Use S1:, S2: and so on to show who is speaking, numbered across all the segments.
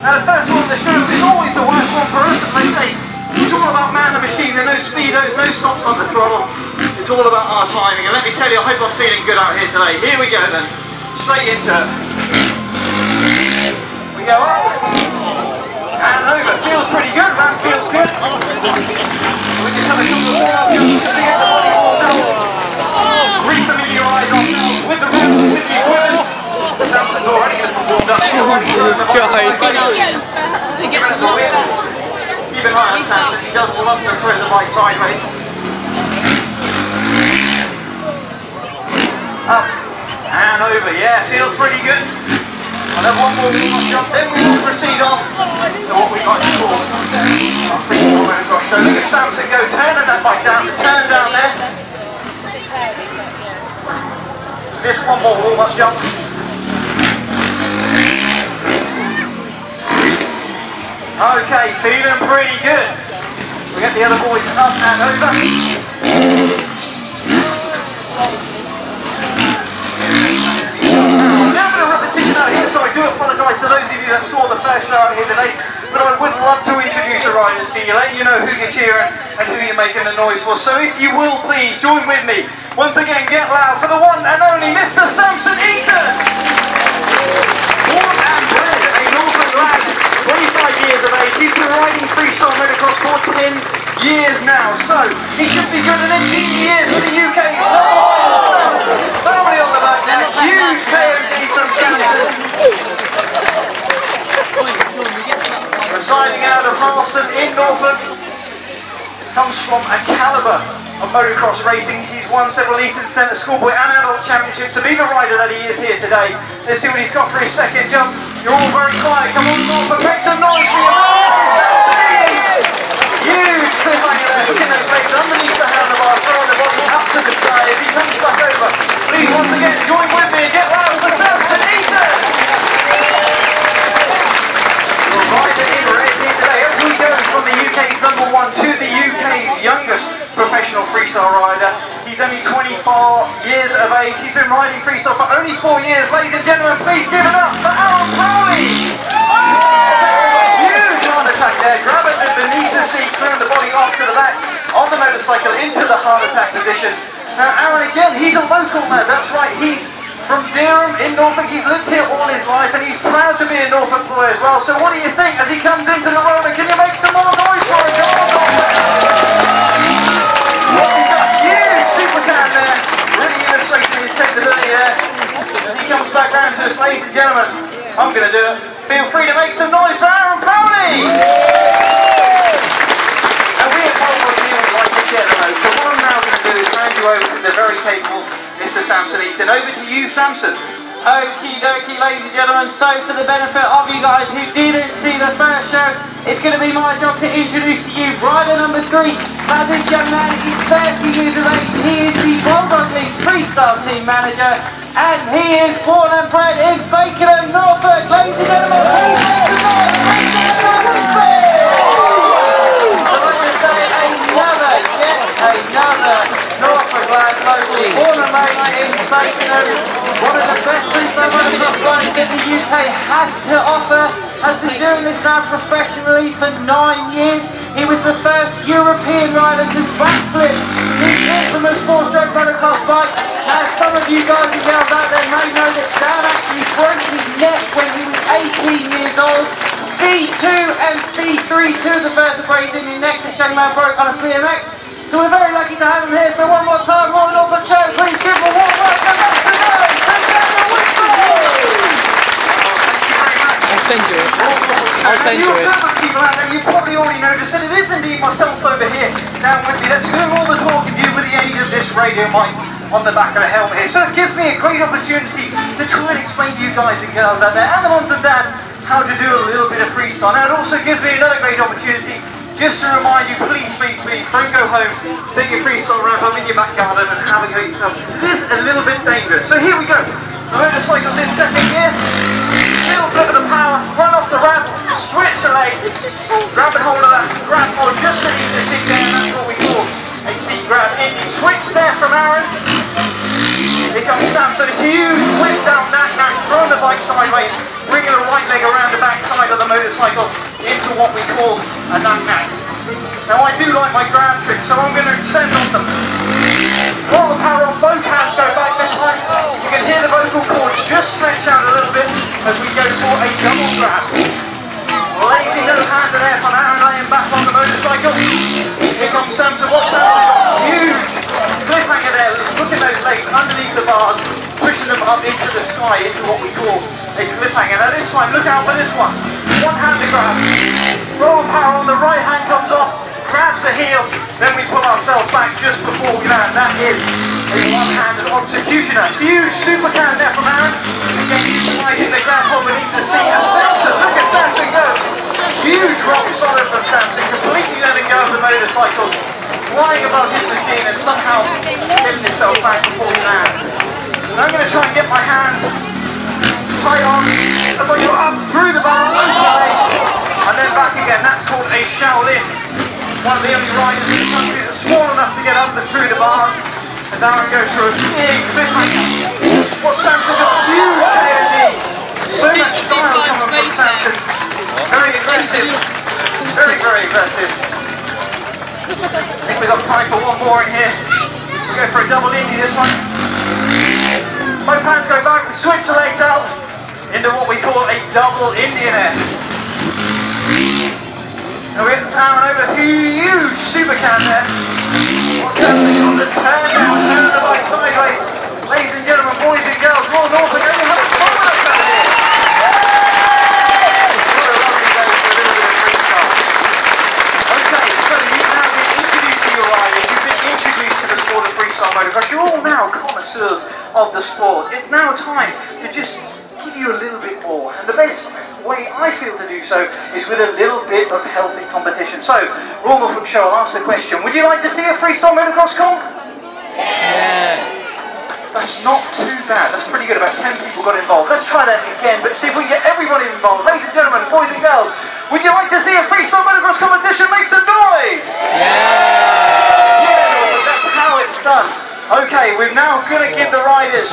S1: Now the first one of the show is always the worst one for us, as they say. It's all about man the machine, there are no speedos, no stops on the throttle. It's all about our timing, and let me tell you, I hope I'm feeling good out here today. Here we go then, straight into it. We go up, and over. Feels pretty good, ramp feels good. We just have a couple of more jumps to see how the body falls out. Refamiliarise ourselves with the ramp, with the equipment. Samson's already going to perform that.
S2: It gets a lot better.
S1: Keep an eye on Samson, he does love to throw the bike sideways. Up and over, yeah, feels pretty good. I'll have one more warm-up jump, then we will proceed on to what we like to call our free motocross show. Look at Samson go, turning that bike down, turn down there. Just one more warm-up jump. Okay, feeling pretty good. We get the other boys up and over. Now a bit of repetition out here, so I do apologise to those of you that saw the first show out here today, but I would love to introduce the riders to you, let you know who you're cheering and who you're making the noise for. So if you will please join with me, once again get loud for the one and only Mr. Samson Eaton! Born and bred a Norfolk lad, 25 years of age, he's been riding freestyle motocross for 10 years now, so he should be good in 18 years for the UK. Family on the back there, huge KOD from Samson. Residing out of Harleston in Norfolk, comes from a calibre of motocross racing. He's won several Eastern Centre Schoolboy and Adult Championships to be the rider that he is here today. Let's see what he's got for his second jump. You're all very quiet. Come on, Norfolk, make some noise for your man. Huge cliffhanger there. Look at those legs underneath the handlebars, throwing the body up to the side. If he comes back over, please once again join with me and get loud for Samson Eaton. Your rider in red here today as we go from the UK's #1 to the UK's youngest professional freestyle rider. He's only 24 years of age. He's been riding freestyle for only 4 years. Ladies and gentlemen, please give it up for Aaron Crowley. Huge heart attack there, grabbing beneath the seat, throwing the body off to the back on the motorcycle into the heart attack position. Now Aaron, again, he's a local lad, that's right, he's from Durham in Norfolk. He's lived here all his life and he's proud to be a Norfolk boy as well. So what do you think as he comes into the roller? Can you make some more noise for him? Come on, Norfolk! Huge supercar there, really illustrating his capability there. As he comes back round to us, ladies and gentlemen, I'm going to do it. Feel free to make some noise for Aaron Crowley! And we at BoldDog would like to share the note. So what I'm now going to do is hand you over to the very capable Mr. Samson Eaton. Over to you, Samson.
S3: Okie dokie, ladies and gentlemen, so for the benefit of you guys who didn't see the first show, it's going to be my job to introduce to you rider number 3. Now this young man is 30 years of age, he is the BoldDog League freestyle team manager, and he is born and bred in Fakenham, Norfolk. Ladies and gentlemen, please make some noise for Samson Eaton! Another Norfolk lad, local, born and raised in Fakenham, one of the best freestyle motocross riders that the UK has to offer, has been doing this now professionally for 9 years. He was the first European rider to backflip his infamous 4-stroke motocross bike. Now some of you guys and girls out there may know that Dan actually broke his neck when he was 18 years old. C2 and C3, two of the vertebrae in his neck this young man broke on a FMX. So we're very lucky to have him here. So one more time, roll it off the chair, please give him a warm welcome. That's the name.
S2: I'll send you it. I'll send you it.
S1: People out there, you've probably already noticed that it is indeed myself over here. Now with me, let's do all the talking to you with the aid of this radio mic on the back of the helmet here. So it gives me a great opportunity to try and explain to you guys and girls out there, and the moms and dads, how to do a little bit of freestyle. Now it also gives me another great opportunity just to remind you, please, don't go home, take your freestyle ramp up in your back garden and have a go yourself. It is a little bit dangerous. So here we go. The motorcycle's in second gear, little bit of the power, run off the ramp, switch the legs, grab a hold of that grab hold just beneath the seat there, and that's what we call a seat grab. In the switch there from Aaron. Here comes Samson, a huge whip down that, now throwing the bike sideways. bringing the right leg around the back side of the motorcycle into what we call a knack. Now I do like my grab trick, so I'm going to extend on them. A lot of power on both hands go back this time. You can hear the vocal cords just stretch out a little bit as we go for a double grab. Lazy no hander there from Aaron laying back on the motorcycle. Here comes Samson. What's that? Huge cliffhanger there. Look at those legs underneath the bars, pushing them up into the sky, into what we call a cliffhanger. Now this time, look out for this one. One-handed grab. Raw power on the right hand comes off, grabs the heel, then we pull ourselves back just before we land. That is a one-handed executioner. Huge super can there from Aaron. Again, utilizing the grab hold beneath the seat. And Samson, look at Samson go. Huge rock solid from Samson, completely letting go of the motorcycle, flying above his machine and somehow getting himself back before he lands. And I'm going to try and get my hands tight on as I go up through the bar, and then back again. That's called a Shaolin. One of the only riders in the country that's small enough to get up and through the bars. And Aaron goes through a big cliffhanger. What's Samson got? Huge KOD. So much style coming from Samson. Very aggressive. Very, very aggressive. I think we've got time for one more in here. We'll go for a double Indy this one. Both hands go back, we switch the legs out into what we call a double Indian air. Now we get Aaron over, huge super can there. What's happening on the turn down, turn the bike sideways. Ladies and gentlemen, boys and girls, BoldDog, we're going to have a fun with us out here. What a lovely day for a little bit of freestyle. Okay, so you've now been introduced to your riders, you've been introduced to the sport of freestyle motocross. You're all now connoisseurs of the sport. It's now time to just give you a little bit more, and the best way I feel to do so is with a little bit of healthy competition. So, Rolfie Show, I'll ask the question, would you like to see a freestyle motocross comp?
S2: Yeah.
S1: That's not too bad, that's pretty good. About 10 people got involved. Let's try that again, but see if we can get everybody involved. Ladies and gentlemen, boys and girls, would you like to see a freestyle motocross competition? Make some noise! Yeah! Yeah, that's how it's done. Okay, we're now going to give the riders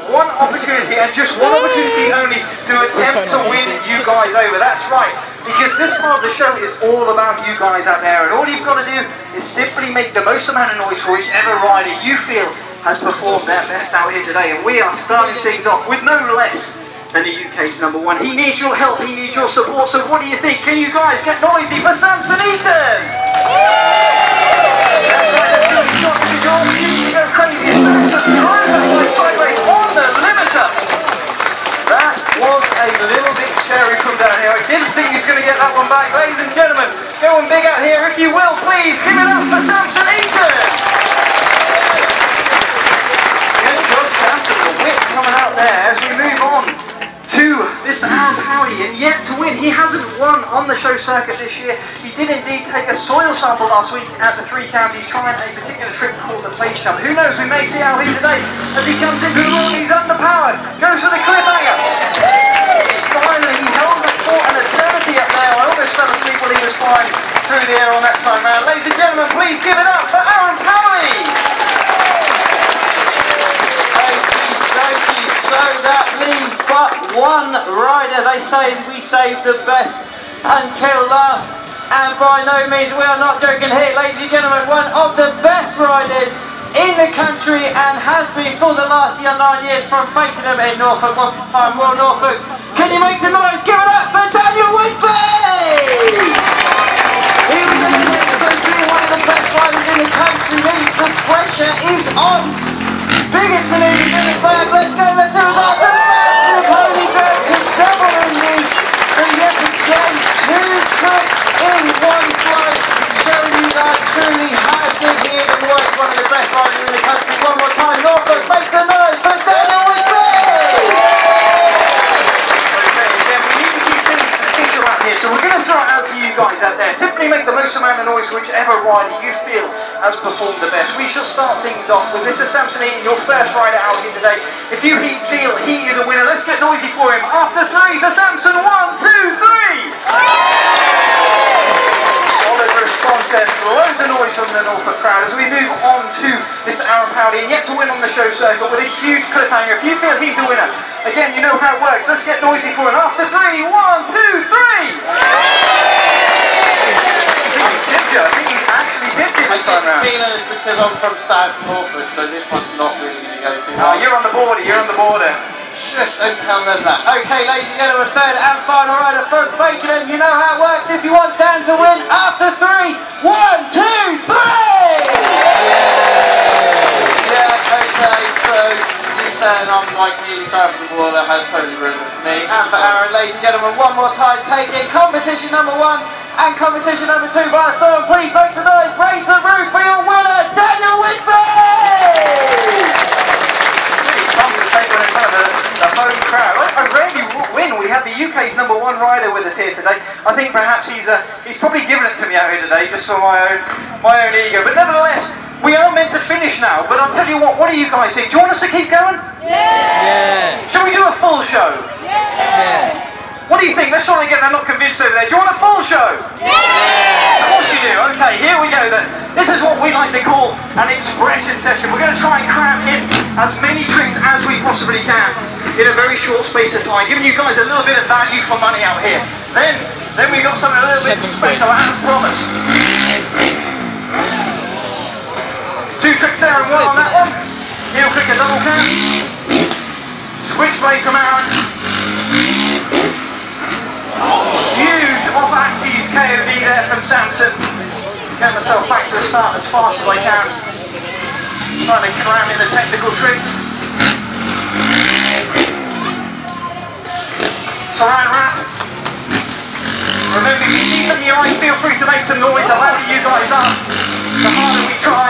S1: one opportunity, and just one opportunity only, to attempt to win you guys over. That's right, because this part of the show is all about you guys out there, and all you've got to do is simply make the most amount of noise for whichever rider you feel has performed their best out here today. And we are starting things off with no less than the UK's #1. He needs your help, he needs your support, so what do you think? Can you guys get noisy for Samson Eaton? That's right, let's do it. This is your opportunity to go crazy. Samson, drive that bike sideways on the limiter. That was a little bit scary from down here. I didn't think he was going to get that one back. Ladies and gentlemen, going big out here, if you will, please give it up for Samson Eaton. Good job, Samson. The whip coming out there as we move on to this Aaron Powley, and yet to win. He hasn't won on the show circuit this year. He did indeed take a soil sample last week at the Three Counties, trying a particular trick called the face jump. Who knows, we may see how he today as he comes into the wall. He's underpowered, goes for the cliffhanger. Finally, he held that for an eternity up there. I almost fell asleep when he was flying through the air on that time round. Ladies and gentlemen, please give it up for Aaron Powley. So that leaves but one rider. They say we save the best until last, and by no means we are not joking here, ladies and gentlemen. One of the best riders in the country and has been for the last 9 years from Fakenham in Norfolk, Royal Norfolk. Can you make some noise? Give it up for Daniel Whitby! He was one of the best riders in the country. The pressure is on. Biggest maneuvers in the flag. Let's go, let's do it up. The massive holy drag to double Indy. And yet again, 2 tricks in one flight, showing you that truly has been here and worked. One of the best riders in the country. One more time, Norfolk, make the noise for Daniel Whitby! Okay, again, we need to keep things official out here, so we're going to throw it out to you guys out there. Simply make the most amount of noise for whichever rider you feel has performed the best. We shall start things off with Mr. Samson Eaton, your first rider out here today. If you feel he is a winner, let's get noisy for him. After 3 for Samson, 1, 2, 3! Solid response and loads of noise from the Norfolk crowd as we move on to Mr. Aaron Powley, and yet to win on the show circle with a huge cliffhanger. If you feel he's a winner, again, you know how it works. Let's get noisy for him. After 3, 1, 2, 3! I think he's actually dipped it this time round.
S3: It's because I'm from Team-Norfolk, so this one's not really going to go too
S1: well. You're on the border, you're on the border.
S3: Shush, don't tell them that. Okay, ladies and gentlemen, third and final rider from Fakenham. You know how it works. If you want Dan to win, after 3, 1, 2, 3! Yeah, okay, so you saying I'm like nearly south of the border has totally ruined it for me. And for Aaron, ladies and gentlemen, one more time, taking competition number 1 and competition number 2 by a storm. Please make some noise, raise the roof for your winner, Daniel Whitby!
S1: The home crowd. I rarely win. We have the UK's #1 rider with us here today. I think perhaps he's probably given it to me out here today just for my own ego. But nevertheless, we are meant to finish now. But I'll tell you what do you guys think? Do you want us to keep going?
S2: Yeah.
S1: Shall we do a full show?
S2: Yeah.
S1: What do you think? Let's try and get them not convinced over there. Do you want a full show?
S4: Yeah!
S1: Of course you do. Okay, here we go then. This is what we like to call an expression session. We're going to try and cram in as many tricks as we possibly can in a very short space of time, giving you guys a little bit of value for money out here. Then we got something a little bit special, as promised. 2 tricks there and 1 on that one. Heel click a double count. Switchblade from Aaron. Huge off-axis KOD there from Samson. Get myself back to the start as fast as I can. Trying to cram in the technical tricks. Saran wrap. Remember, if you see something in your eye, feel free to make some noise. The louder you guys are, the harder we try.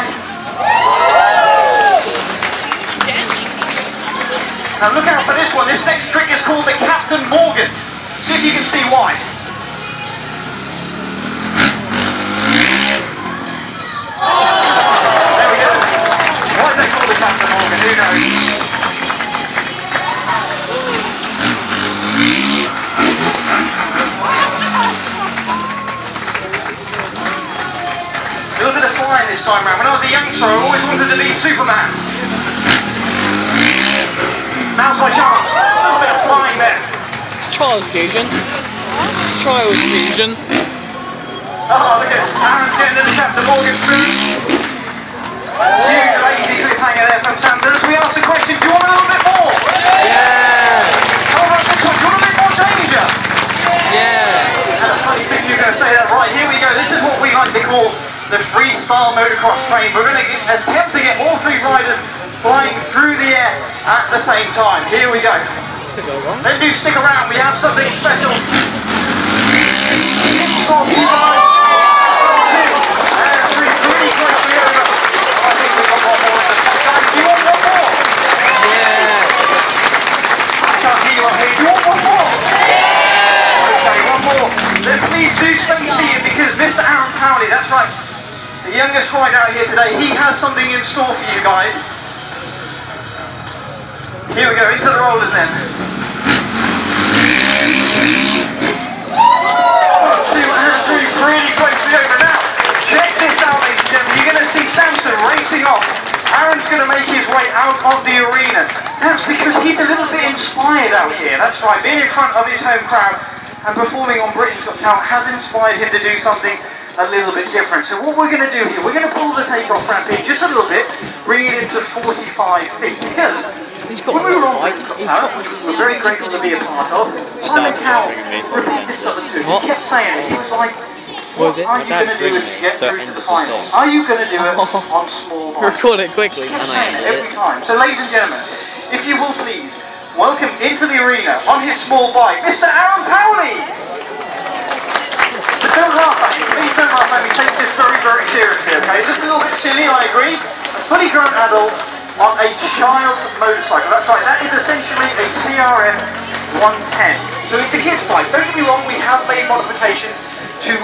S1: Now look out for this one. This next trick is called the Captain Morgan. See if you can see why. There we go. Why is that called the Captain Morgan? Who knows? A little bit of flying this time round. When I was a youngster, I always wanted to be Superman. Now's my chance. A little bit of flying there.
S2: Trials fusion. Trials fusion.
S1: Oh, look at Aaron's getting to the Captain Morgan spoon. Huge lazy cliffhanger there from Samson. As we ask the question, do you want a little bit more?
S2: Yeah.
S1: How about this one? Do you want a bit more danger?
S2: Yeah.
S1: That's funny thing you're going to say that. Right, here we go. This is what we like to call the freestyle motocross train. We're going to attempt to get all 3 riders flying through the air at the same time. Here we go. Then do stick around, we have something special. It's not too much. 2 and 3, really closely over. I think we've got one more in the top line. Do you want one more?
S2: Yeah.
S1: I can't hear you up here. Do you want one more? Okay, one more. Then please do stay seated because Mr. Aaron Powley, that's right, the youngest rider out here today, he has something in store for you guys. Here we go, into the rollers then. 2 and 3, really closely over. Now, check this out, ladies and gentlemen. You're going to see Samson racing off. Aaron's going to make his way out of the arena. That's because he's a little bit inspired out here. That's right, being in front of his home crowd and performing on Britain's Got Talent has inspired him to do something a little bit different. So what we're going to do here, we're going to pull the takeoff ramp in just a little bit, bring it into 45 feet. Because when we were on Britain's Got Talent, which we were very grateful to be a part of, Simon Cowell repeated something to us. He kept saying it. He was like, what are you going to do if you get through to the final? Are you going to do it on small bikes?
S2: Record it quickly.
S1: He kept saying it every time. So ladies and gentlemen, if you will please, welcome into the arena on his small bike, Mr. Aaron Powley! But don't laugh at me, please don't laugh at me, he takes this very, very seriously, okay? It looks a little bit silly, I agree. A fully grown adult on a child's motorcycle. That's right, that is essentially a CRF 110. So it's a kid's bike. Don't get me wrong, we have made modifications to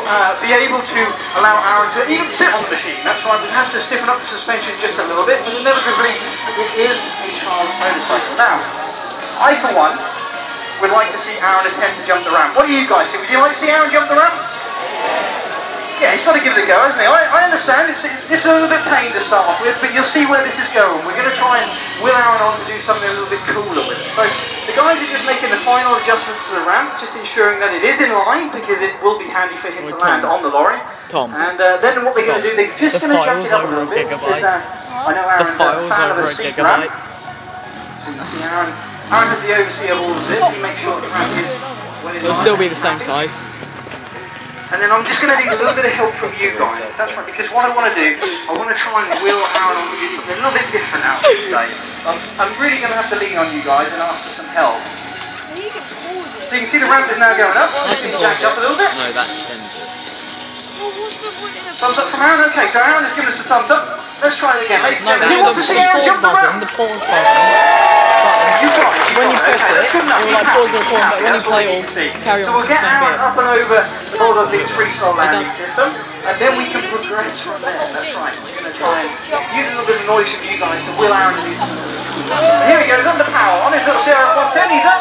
S1: be able to allow Aaron to even sit on the machine. That's right, we have to stiffen up the suspension just a little bit, but inevitably it is a child's motorcycle. Now, I for one would like to see Aaron attempt to jump the ramp. What do you guys think? Would you like to see Aaron jump the ramp? Yeah, he's got to give it a go, hasn't he? I understand, it's a little bit pain to start off with, but you'll see where this is going. We're going to try and will Aaron on to do something a little bit cooler with it. So the guys are just making the final adjustments to the ramp, just ensuring that it is in line, because it will be handy for him to land on the lorry.
S2: Tom.
S1: And then what they're going to do, they're just going to jump it up a little bit, because I know Aaron's a fan of the seat ramp. So you can see Aaron has the oversee of all of this, he makes sure the ramp is well in line.
S2: It'll still be the same size.
S1: And then I'm just going to need a little bit of help from you guys. That's right, because what I want to do, I want to try and wheel Aaron on to do something a little bit different out here today. I'm really going to have to lean on you guys and ask for some help.
S4: So you can pause it.
S1: So you can see the ramp is now going up.
S2: I can
S1: It's jacked up a little bit.
S2: No, that sends it.
S4: Well, what's the point in a
S1: Thumbs up from Aaron. Okay, so Aaron has given us a thumbs up. Let's try it again. Ladies and
S2: No,
S1: gentlemen, who wants to see Aaron jump the ramp?
S2: the pause button.
S1: You got it.
S2: When you press it,
S1: That's good enough.
S2: it will like pause the record, but when you play
S1: all,
S2: it'll carry on
S1: so we'll
S2: with the
S1: get
S2: same
S1: Aaron
S2: bit.
S1: up and over the BoldDog League's freestyle landing
S2: does.
S1: system, and then we can progress from there. That's right. We're going to try and use a little bit of noise from you guys to will Aaron do something. Here he goes, under power, on his little Sierra 110, he's up.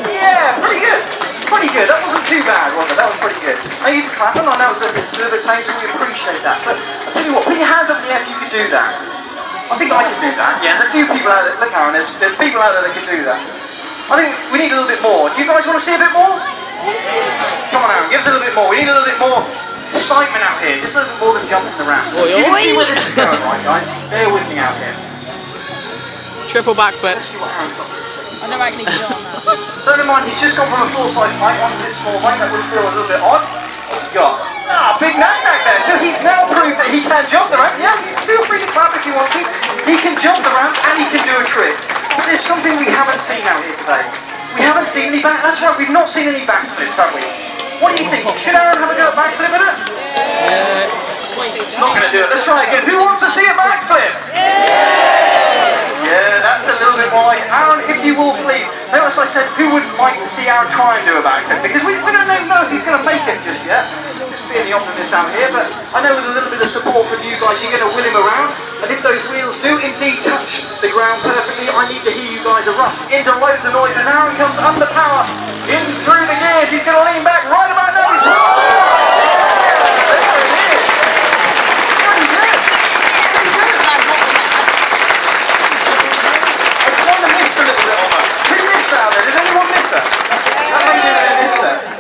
S1: Yeah, pretty good. Pretty good. That wasn't too bad, was it? That was pretty good. Now you can clap him. I know it was a little bit painful, we appreciate that. But I'll tell you what, put your hands up in the air if you can do that. I think I can do that. Yeah, there's a few people out there. Look, Aaron, there's people out there that can do that. I think we need a little bit more. Do you guys want to see a bit more? Come on, Aaron, give us a little bit more. We need a little bit more excitement out here. Just a little bit more than jumping around. You can see where this is going, right, guys? Bear with me out here.
S2: Triple backflip.
S1: Let's see what Aaron's got to say.
S4: I don't reckon he can do it on that.
S1: Bear in mind, he's just gone from a full-size bike onto this small bike. That would feel a little bit odd. What's he got? Ah, big knack-knack there. So he's now proved that he can jump the ramp. Yeah, feel free to clap if you want to. He can jump the ramp and he can do a trick. But there's something we haven't seen out here today. We haven't seen any back. That's right, we've not seen any backflips, have we? What do you think? Should Aaron have a go at backflipping it? He's not going to do it. Let's try again. Who wants to see a backflip? Yeah, that's a little bit more like Aaron, if you will please. Notice I said who would like to see Aaron try and do a backflip, because we don't even know if he's going to make it just yet. Just being the optimist out here, but I know with a little bit of support from you guys, you're going to wheel him around. And if those wheels do indeed touch the ground perfectly, I need to hear you guys erupt into loads of noise. And Aaron comes under power, in through the gears. He's going to lean back right about now. There it is. Pretty good. Did anyone miss her?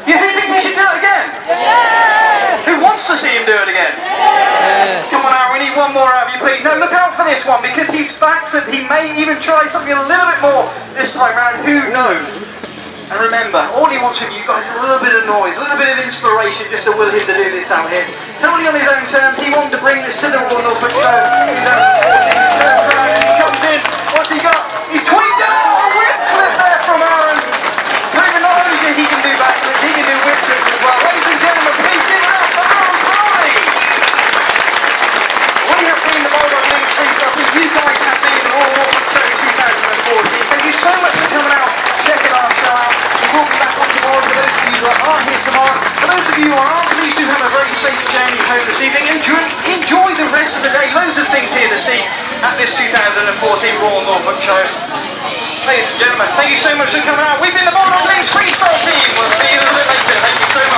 S1: Yeah, who thinks he should do it again? Yes! Who wants to see him do it again? Yes! Come on Aaron, we need one more out of you please. No, look out for this one, because he's backflipped. He may even try something a little bit more this time around, who knows? And remember, all he wants from you guys is a little bit of noise, a little bit of inspiration just to will him to do this out here. Totally on his own terms, he wanted to bring this to the Royal Norfolk Show 2014. He comes in, what's he got? He's tweaked out! From Aaron, proving not only that he can do backflips, he can do whip tricks as well. Ladies and gentlemen, please give it up for Aaron Crowley. We have been the BoldDog League Freestyle Team. You guys have been the Royal Norfolk Show 2014. Thank you so much for coming out, checking our show out. We will be back on tomorrow for those of you who are here tomorrow. For those of you who aren't, please do have a very safe journey home this evening. Enjoy the rest of the day. Loads of things here to see at this 2014 Royal Norfolk Show. Ladies and gentlemen, thank you so much for coming out. We've been the BoldDog League Freestyle Team. We'll see you a little bit later. Thank you so much.